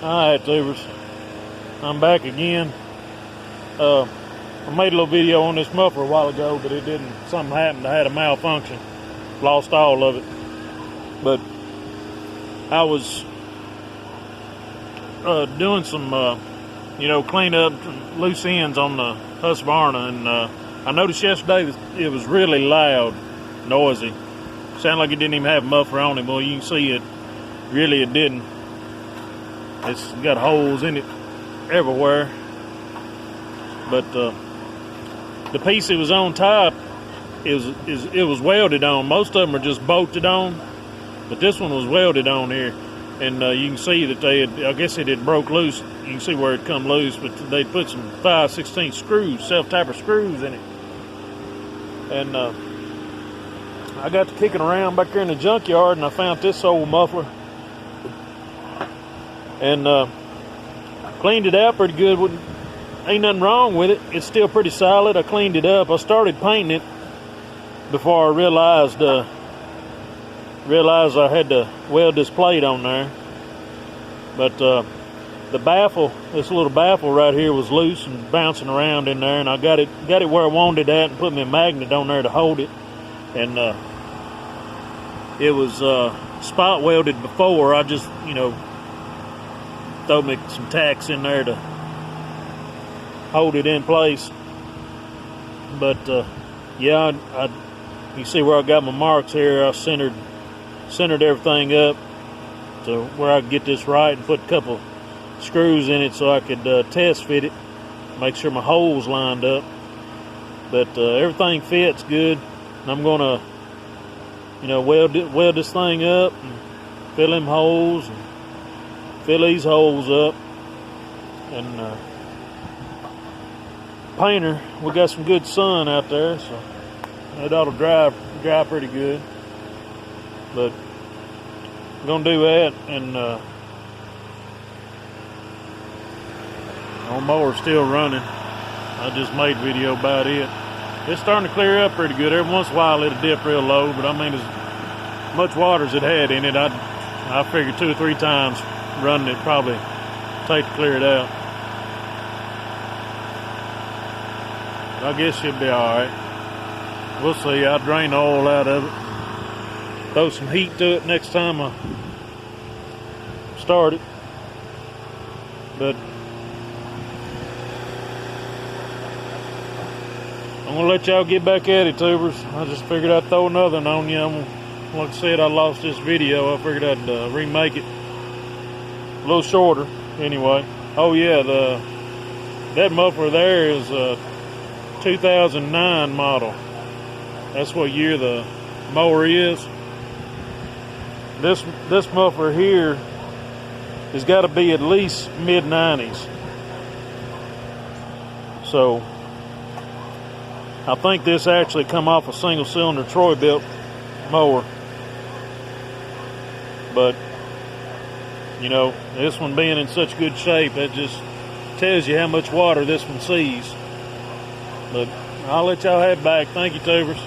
Alright, tubers, I'm back again. I made a little video on this muffler a while ago, but it didn't, something happened. I had a malfunction, lost all of it. But I was doing some clean up loose ends on the Husqvarna, and I noticed yesterday that it was really loud, noisy. Sounded like it didn't even have a muffler on it. Well, you can see it didn't. It's got holes in it everywhere. But the piece that was on top it was welded on. Most of them are just bolted on, but this one was welded on here. And you can see that I guess it had broke loose. You can see where it come loose, but they put some 5/16 screws, self-tapper screws in it. And I got to kicking around back there in the junkyard, and I found this old muffler. And cleaned it out pretty good. Ain't nothing wrong with it. It's still pretty solid. I cleaned it up. I started painting it before I realized I had to weld this plate on there. But the baffle, this little baffle right here, was loose and bouncing around in there, and I got it where I wanted it at, and put me a magnet on there to hold it. And it was spot welded before. I just throw me some tacks in there to hold it in place. But yeah, you see where I got my marks here. I centered everything up to where I could get this right, and put a couple screws in it so I could test fit it, make sure my holes lined up. But everything fits good, and I'm gonna weld this thing up and fill them holes and fill these holes up. And painter, we got some good sun out there, so it ought to dry pretty good. But I'm gonna do that, and our mower's still running. I just made a video about it. It's starting to clear up pretty good. Every once in a while it'll dip real low, but I mean, as much water as it had in it, I figured 2 or 3 times running it probably take to clear it out. I guess she'll be alright. We'll see. I'll drain the oil out of it. Throw some heat to it next time I start it. But I'm gonna let y'all get back at it, tubers. I just figured I'd throw another one on you. Like I said, I lost this video. I figured I'd remake it a little shorter. Anyway, oh yeah, that muffler there is a 2009 model. That's what year the mower is. This muffler here has got to be at least mid-90s. So I think this actually come off a single-cylinder Troy-built mower. But this one being in such good shape, that just tells you how much water this one sees. But I'll let y'all have it back. Thank you, tubers.